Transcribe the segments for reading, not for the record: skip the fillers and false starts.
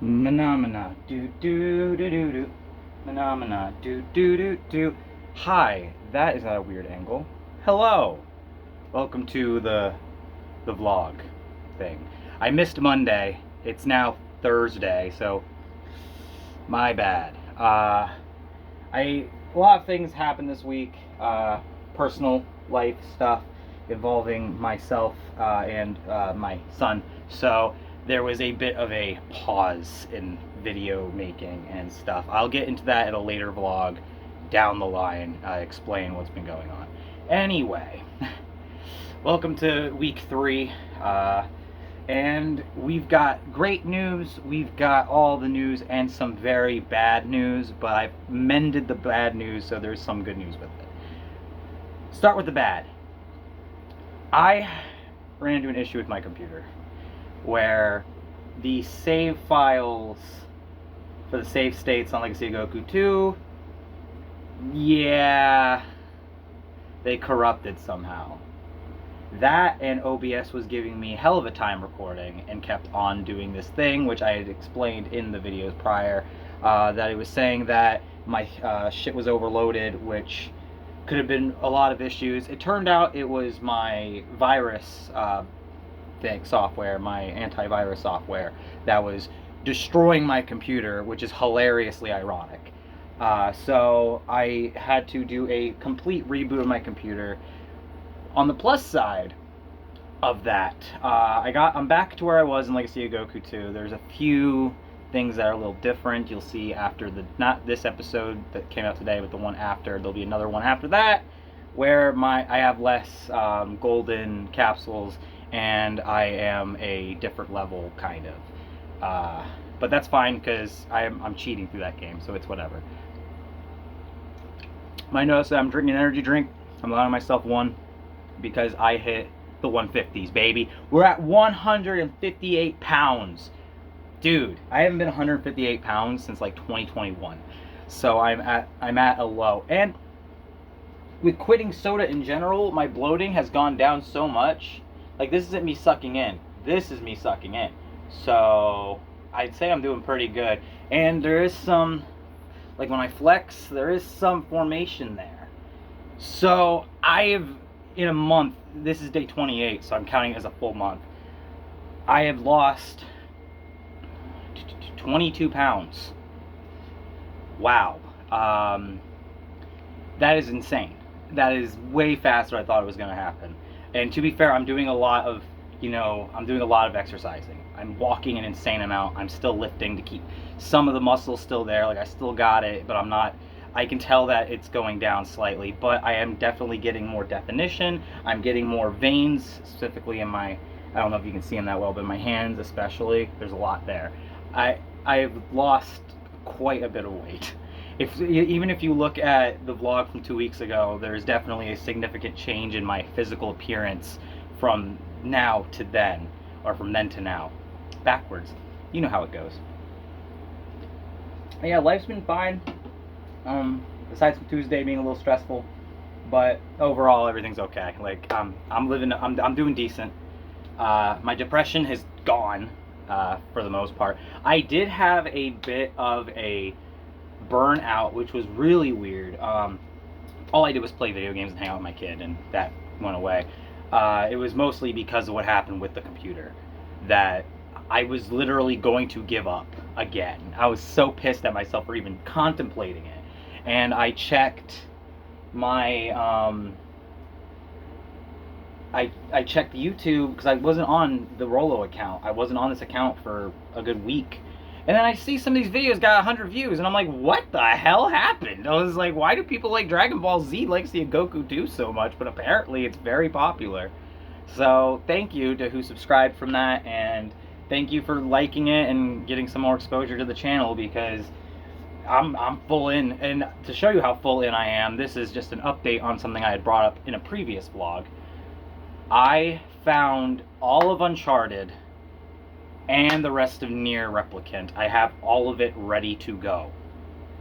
Phenomena, do do do do do. Phenomena, do do do do. Hi, that is at a weird angle. Hello, welcome to the vlog thing. I missed Monday. It's now Thursday, so my bad. A lot of things happened this week. Personal life stuff involving myself and my son. So there was a bit of a pause in video making and stuff. I'll get into that in a later vlog down the line, explain what's been going on. Anyway, welcome to week 3. And we've got great news, we've got all the news, and some very bad news, but I've mended the bad news, so there's some good news with it. Start with the bad. I ran into an issue with my computer where the save files for the save states on Legacy of Goku 2, yeah, they corrupted somehow. That and OBS was giving me hell of a time recording and kept on doing this thing, which I had explained in the videos prior, that it was saying that my shit was overloaded, which could have been a lot of issues. It turned out it was my virus software, my antivirus software, that was destroying my computer, which is hilariously ironic. So I had to do a complete reboot of my computer. On the plus side of that, I'm back to where I was in Legacy of Goku 2. There's a few things that are a little different. You'll see after not this episode that came out today, but the one after. There'll be another one after that, where I have less golden capsules, and I am a different level, kind of. But that's fine, because I'm cheating through that game, so it's whatever. Might notice that I'm drinking an energy drink. I'm allowing myself one, because I hit the 150s, baby. We're at 158 pounds. Dude, I haven't been 158 pounds since like 2021. So I'm at a low. And with quitting soda in general, my bloating has gone down so much. Like, this isn't me sucking in. This is me sucking in. So I'd say I'm doing pretty good. And there is some, like when I flex, there is some formation there. So in a month, this is day 28, so I'm counting it as a full month, I have lost 22 pounds. Wow. That is insane. That is way faster than I thought it was going to happen. And to be fair, I'm doing a lot of exercising. I'm walking an insane amount. I'm still lifting to keep some of the muscles still there. Like, I still got it, but I can tell that it's going down slightly, but I am definitely getting more definition. I'm getting more veins, specifically in my, I don't know if you can see them that well, but in my hands especially, there's a lot there. I've lost quite a bit of weight. Even if you look at the vlog from 2 weeks ago, there's definitely a significant change in my physical appearance from now to then, or from then to now. Backwards. You know how it goes. Yeah, life's been fine. Besides from Tuesday being a little stressful, but overall everything's okay. Like, I'm doing decent. My depression has gone, for the most part. I did have a bit of a burnout, which was really weird. All I did was play video games and hang out with my kid, and that went away. It was mostly because of what happened with the computer, that I was literally going to give up again. I was so pissed at myself for even contemplating it. And I checked my, I checked YouTube, because I wasn't on the Rollo account. I wasn't on this account for a good week. And then I see some of these videos got 100 views, and I'm like, what the hell happened? I was like, why do people like Dragon Ball Z Legacy of Goku 2 so much? But apparently it's very popular. So thank you to who subscribed from that, and thank you for liking it and getting some more exposure to the channel, because I'm full in. And to show you how full in I am, this is just an update on something I had brought up in a previous vlog. I found all of Uncharted and the rest of Nier Replicant. I have all of it ready to go,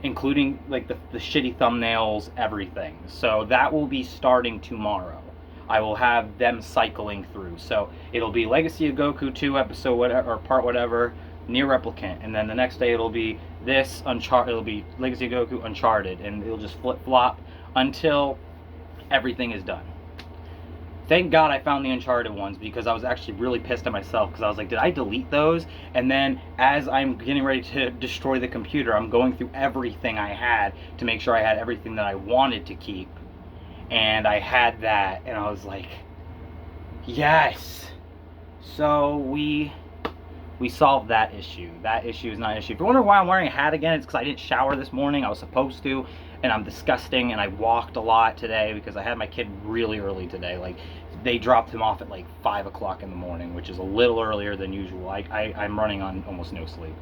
including like the shitty thumbnails, everything. So that will be starting tomorrow. I will have them cycling through. So it'll be Legacy of Goku 2 episode whatever, or part whatever, Nier Replicant, and then the next day it'll be this Uncharted. It'll be Legacy of Goku Uncharted, and it'll just flip flop until everything is done. Thank God I found the Uncharted ones, because I was actually really pissed at myself, because I was like, did I delete those? And then as I'm getting ready to destroy the computer, I'm going through everything I had to make sure I had everything that I wanted to keep. And I had that, and I was like, yes. So we solved that issue. That issue is not an issue. If you're wondering why I'm wearing a hat again, it's because I didn't shower this morning. I was supposed to, and I'm disgusting, and I walked a lot today because I had my kid really early today. Like, they dropped him off at like 5 o'clock in the morning, which is a little earlier than usual. I'm running on almost no sleep.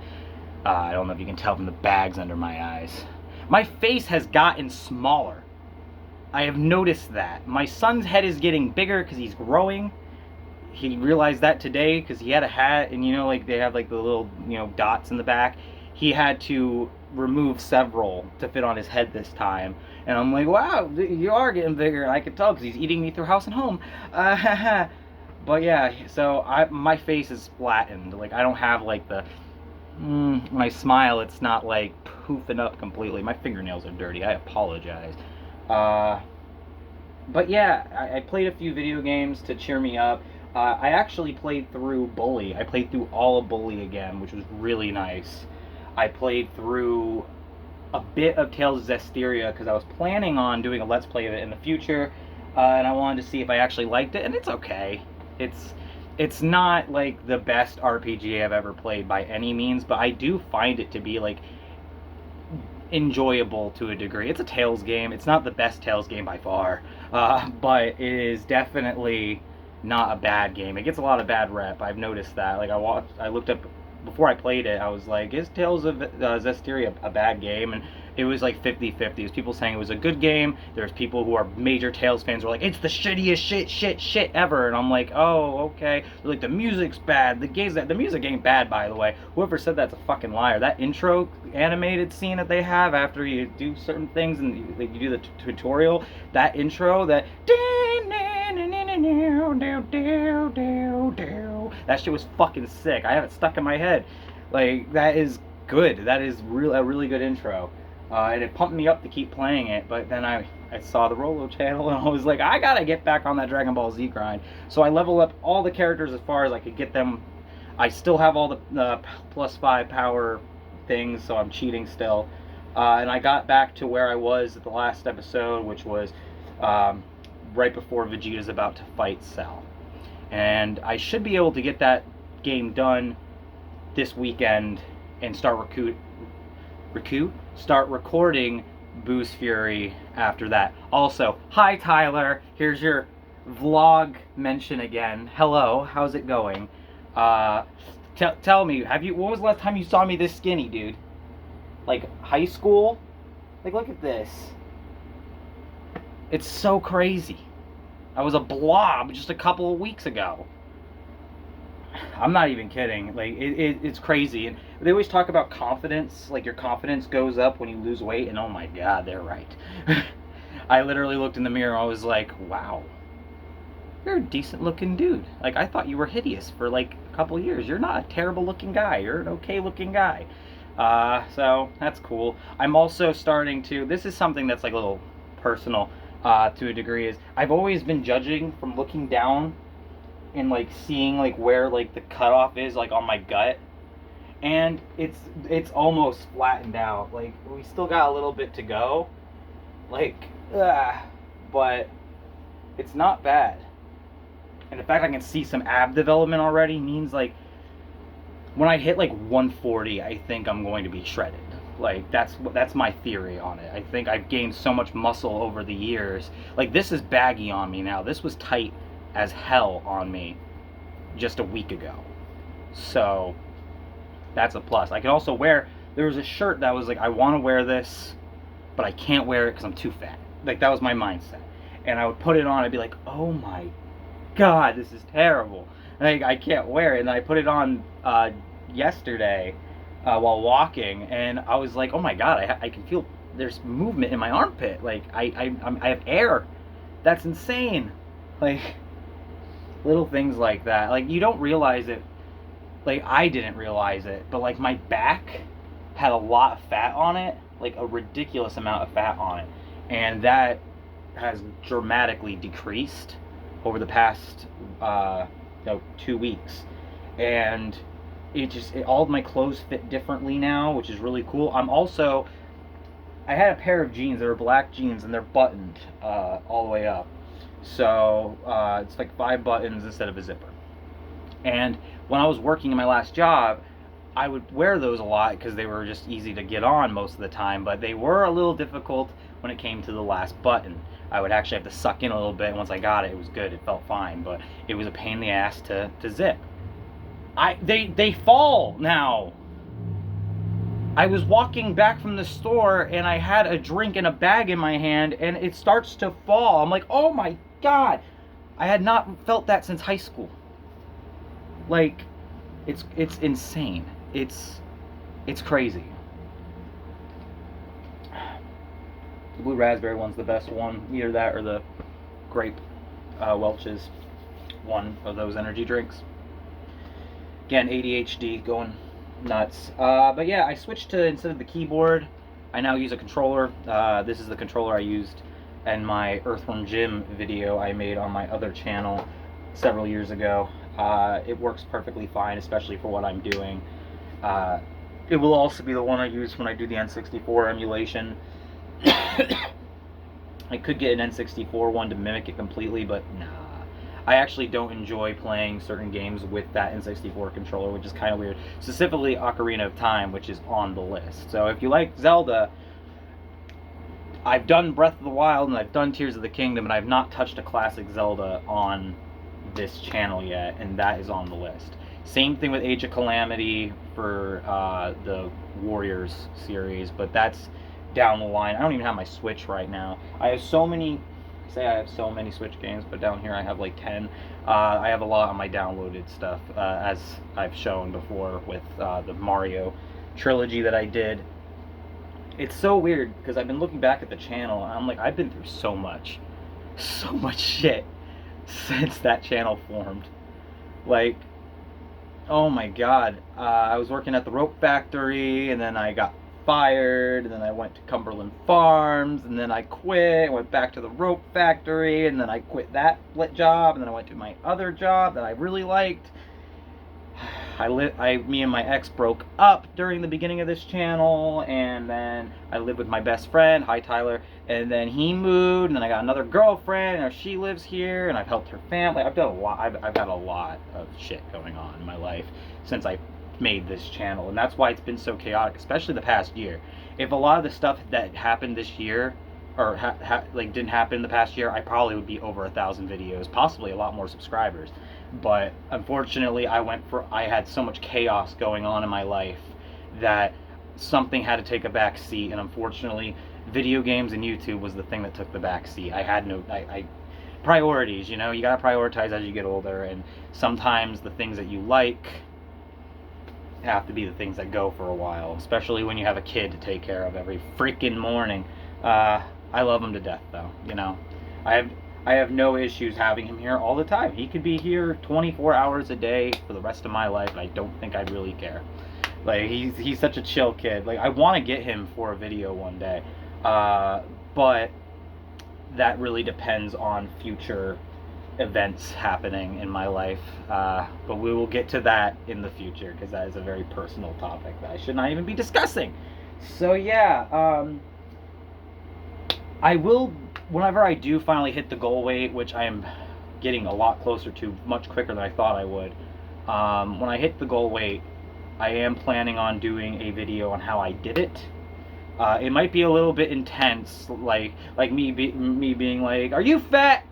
I don't know if you can tell from the bags under my eyes. My face has gotten smaller. I have noticed that. My son's head is getting bigger because he's growing. He realized that today because he had a hat, and like they have like the little dots in the back. He had to remove several to fit on his head this time, and I'm like, wow, you are getting bigger. And I could tell because he's eating me through house and home. But yeah, so my face is flattened. Like, I don't have like the when I smile, it's not like poofing up completely. My fingernails are dirty. I apologize. But yeah, I played a few video games to cheer me up. I actually played through Bully. I played through all of Bully again, which was really nice. I played through a bit of Tales of Zestiria because I was planning on doing a Let's Play of it in the future, and I wanted to see if I actually liked it, and it's okay. It's not like the best RPG I've ever played by any means, but I do find it to be like enjoyable to a degree. It's a Tales game. It's not the best Tales game by far, but it is definitely not a bad game. It gets a lot of bad rep. I've noticed that. Like, I looked up before I played it. I was like, is Tales of Zestiria a bad game? And it was like 50-50. There's people saying it was a good game. There's people who are major Tales fans who are like, it's the shittiest shit ever. And I'm like, oh, okay. They're like, the music's bad. The music ain't bad, by the way. Whoever said that's a fucking liar. That intro animated scene that they have after you do certain things and you do the tutorial, that intro, that that shit was fucking sick. I have it stuck in my head. Like, that is good. That is a really good intro. And it pumped me up to keep playing it, but then I saw the Rolo channel and I was like, I gotta get back on that Dragon Ball Z grind. So I leveled up all the characters as far as I could get them. I still have all the +5 power things, so I'm cheating still. And I got back to where I was at the last episode, which was right before Vegeta's about to fight Cell. And I should be able to get that game done this weekend and start recording Boost Fury after that. Also, hi Tyler, here's your vlog mention again. Hello, how's it going? Tell me, when was the last time you saw me this skinny, dude? Like, high school? Like, look at this. It's so crazy. I was a blob just a couple of weeks ago. I'm not even kidding. Like, it's crazy. And they always talk about confidence. Like, your confidence goes up when you lose weight. And oh my god, they're right. I literally looked in the mirror and I was like, wow. You're a decent looking dude. Like, I thought you were hideous for like a couple of years. You're not a terrible looking guy. You're an okay looking guy. So that's cool. I'm also starting to, this is something that's like a little personal to a degree, is I've always been judging from looking down and like seeing like where like the cutoff is like on my gut, and it's almost flattened out. Like, we still got a little bit to go, like, but it's not bad. And the fact I can see some ab development already means like when I hit like 140, I think I'm going to be shredded. Like, that's my theory on it. I think I've gained so much muscle over the years. Like, this is baggy on me now. This was tight as hell on me just a week ago. So that's a plus. I can also wear, there was a shirt that was like, I want to wear this, but I can't wear it because I'm too fat. Like, that was my mindset. And I would put it on, I'd be like, oh my god, this is terrible. Like, I can't wear it. And I put it on yesterday while walking, and I was like, oh my god, I can feel there's movement in my armpit. Like, I have air. That's insane. Like, little things like that. Like, you don't realize it like, I didn't realize it, but like my back had a lot of fat on it, like a ridiculous amount of fat on it, and that has dramatically decreased over the past 2 weeks, and all of my clothes fit differently now, which is really cool. I had a pair of jeans that were black jeans, and they're buttoned all the way up, so it's like 5 buttons instead of a zipper. And when I was working in my last job, I would wear those a lot because they were just easy to get on most of the time, but they were a little difficult when it came to the last button. I would actually have to suck in a little bit, and once I got it, it was good. It felt fine, but it was a pain in the ass to zip. They fall now. I was walking back from the store, and I had a drink and a bag in my hand, and it starts to fall. I'm like, oh my God. I had not felt that since high school. Like, it's insane. It's crazy. The blue raspberry one's the best one. Either that or the grape Welch's one of those energy drinks. Again, ADHD going nuts. But yeah, I switched to, instead of the keyboard, I now use a controller. This is the controller I used in my Earthworm Jim video I made on my other channel several years ago. It works perfectly fine, especially for what I'm doing. It will also be the one I use when I do the N64 emulation. I could get an N64 one to mimic it completely, but nah. I actually don't enjoy playing certain games with that N64 controller, which is kind of weird. Specifically Ocarina of Time, which is on the list. So if you like Zelda, I've done Breath of the Wild and I've done Tears of the Kingdom, and I've not touched a classic Zelda on this channel yet, and that is on the list. Same thing with Age of Calamity for the Warriors series, but that's down the line. I don't even have my Switch right now. I have so many Switch games, but down here I have like 10. I have a lot on my downloaded stuff, as I've shown before with the Mario trilogy that I did. It's so weird because I've been looking back at the channel and I'm like, I've been through so much shit since that channel formed. Like, oh my God. I was working at the rope factory, and then I got fired, and then I went to Cumberland Farms, and then I quit, went back to the rope factory, and then I quit that job, and then I went to my other job that I really liked. Me and my ex broke up during the beginning of this channel, and then I lived with my best friend, hi Tyler, and then he moved, and then I got another girlfriend, and she lives here, and I've helped her family. I've done a lot. I've had a lot of shit going on in my life since I made this channel, and that's why it's been so chaotic, especially the past year. If a lot of the stuff that happened this year, or didn't happen in the past year, I probably would be over 1,000 videos, possibly a lot more subscribers. But unfortunately, I had so much chaos going on in my life that something had to take a back seat, and unfortunately, video games and YouTube was the thing that took the back seat. I had no priorities, you know. You gotta prioritize as you get older, and sometimes the things that you like have to be the things that go for a while, especially when you have a kid to take care of every freaking morning. I love him to death, though, you know. I have no issues having him here all the time. He could be here 24 hours a day for the rest of my life, and I don't think I'd really care. Like, he's such a chill kid. Like, I want to get him for a video one day, but that really depends on future events happening in my life. But we will get to that in the future, because that is a very personal topic that I should not even be discussing. So yeah, I will, whenever I do finally hit the goal weight, which I am getting a lot closer to, much quicker than I thought I would. When I hit the goal weight, I am planning on doing a video on how I did it. It might be a little bit intense, like me being like, "Are you fat?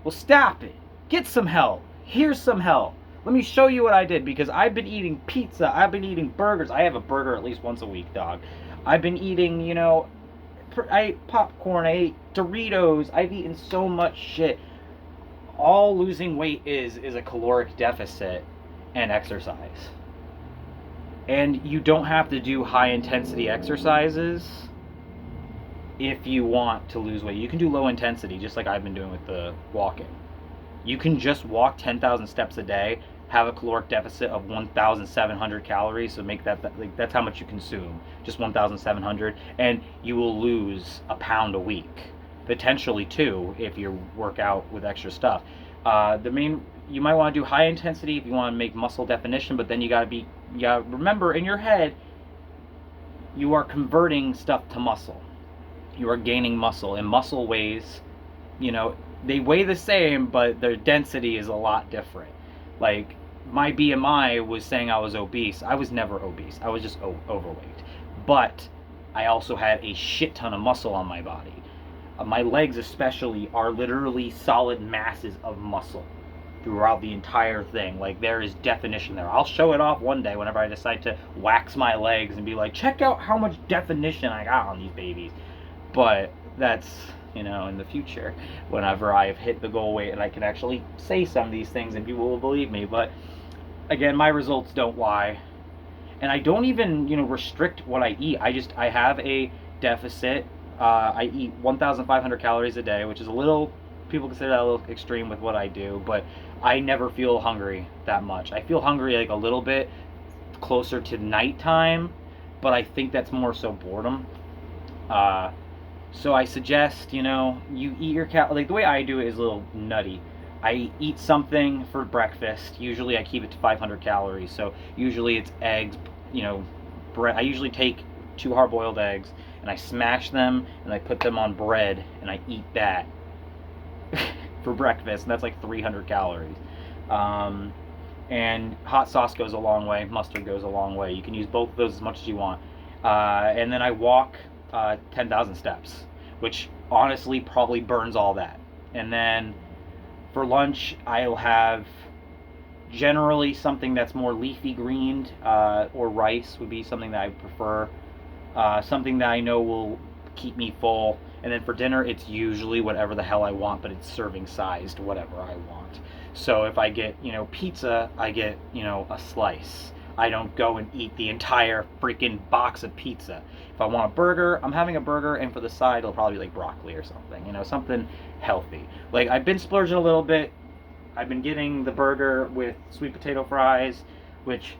Well, stop it. Get some help. Here's some help. Let me show you what I did," because I've been eating pizza. I've been eating burgers. I have a burger at least once a week, dog. I've been eating, you know, I ate popcorn. I ate Doritos. I've eaten so much shit. All losing weight is a caloric deficit and exercise. And you don't have to do high intensity exercises if you want to lose weight. You can do low intensity, just like I've been doing with the walking. You can just walk 10,000 steps a day. have a caloric deficit of 1,700 calories. So make that like that's how much you consume, just 1,700, and you will lose a pound a week, potentially two if you work out with extra stuff. You might want to do high intensity if you want to make muscle definition, but then you gotta remember in your head, you are converting stuff to muscle. You are gaining muscle, and muscle weighs, they weigh the same, but their density is a lot different. Like, my BMI was saying I was obese. I was never obese. I was just overweight. But I also had a shit ton of muscle on my body. My legs especially are literally solid masses of muscle throughout the entire thing. Like, there is definition there. I'll show it off one day whenever I decide to wax my legs and be like, check out how much definition I got on these babies. But that's, in the future, whenever I've hit the goal weight and I can actually say some of these things and people will believe me. But again, my results don't lie. And I don't even, restrict what I eat. I have a deficit. I eat 1,500 calories a day, which is people consider that a little extreme with what I do, but I never feel hungry that much. I feel hungry like a little bit closer to nighttime, but I think that's more so boredom. So I suggest, you eat your like the way I do it is a little nutty. I eat something for breakfast. Usually I keep it to 500 calories. So usually it's eggs, bread. I usually take 2 hard-boiled eggs and I smash them and I put them on bread and I eat that for breakfast, and that's like 300 calories. And hot sauce goes a long way. Mustard goes a long way. You can use both of those as much as you want. And then I walk 10,000 steps, which honestly probably burns all that. And then for lunch, I'll have generally something that's more leafy greened, or rice would be something that I prefer. Something that I know will keep me full. And then for dinner, it's usually whatever the hell I want, but it's serving sized whatever I want. So if I get, pizza, I get, a slice. I don't go and eat the entire freaking box of pizza. If I want a burger, I'm having a burger, and for the side, it'll probably be like broccoli or something, something healthy. Like, I've been splurging a little bit. I've been getting the burger with sweet potato fries, which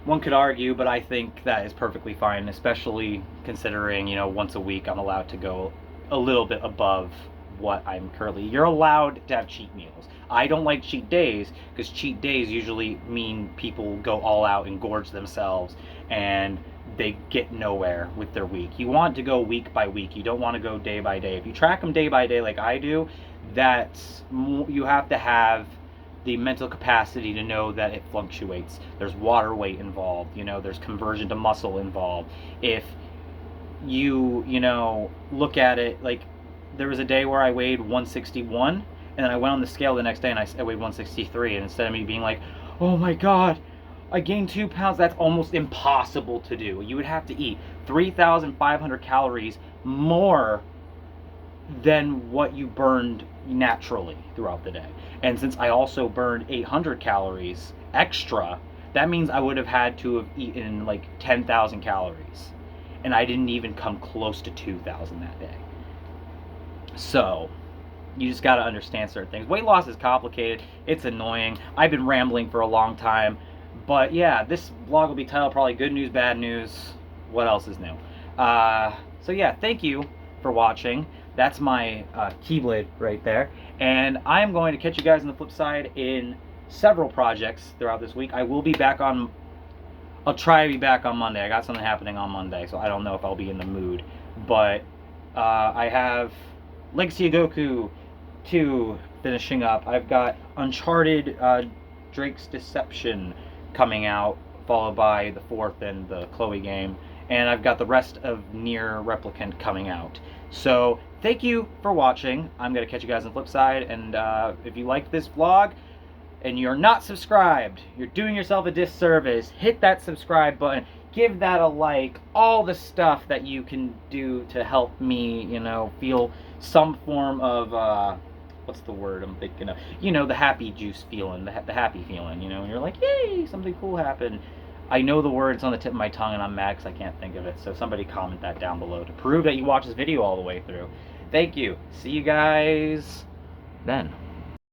one could argue, but I think that is perfectly fine, especially considering, once a week I'm allowed to go a little bit above what I'm currently. You're allowed to have cheat meals. I don't like cheat days, because cheat days usually mean people go all out and gorge themselves, and they get nowhere with their week. You want to go week by week. You don't want to go day by day. If you track them day by day like I do, you have to have the mental capacity to know that it fluctuates. There's water weight involved, there's conversion to muscle involved. If you, look at it, like, there was a day where I weighed 161, and then I went on the scale the next day and I weighed 163, and instead of me being like, oh my god, I gained 2 pounds, that's almost impossible to do. You would have to eat 3,500 calories more than what you burned naturally throughout the day. And since I also burned 800 calories extra, that means I would have had to have eaten like 10,000 calories. And I didn't even come close to 2,000 that day. So, you just got to understand certain things. Weight loss is complicated. It's annoying. I've been rambling for a long time. But yeah, this vlog will be titled probably Good News, Bad News. What else is new? So yeah, thank you for watching. That's my Keyblade right there. And I am going to catch you guys on the flip side in several projects throughout this week. I will be back on... I'll try to be back on Monday. I got something happening on Monday, so I don't know if I'll be in the mood. But I have Legacy of Goku 2 finishing up. I've got Uncharted Drake's Deception coming out, followed by the 4th and the Chloe game. And I've got the rest of Nier Replicant coming out. So, thank you for watching. I'm going to catch you guys on the flip side. And if you like this vlog and you're not subscribed, you're doing yourself a disservice. Hit that subscribe button. Give that a like. All the stuff that you can do to help me, feel some form of, what's the word I'm thinking of? The happy juice feeling, the happy feeling, and you're like, yay, something cool happened. I know the word's on the tip of my tongue and I'm mad because I can't think of it. So somebody comment that down below to prove that you watched this video all the way through. Thank you. See you guys then.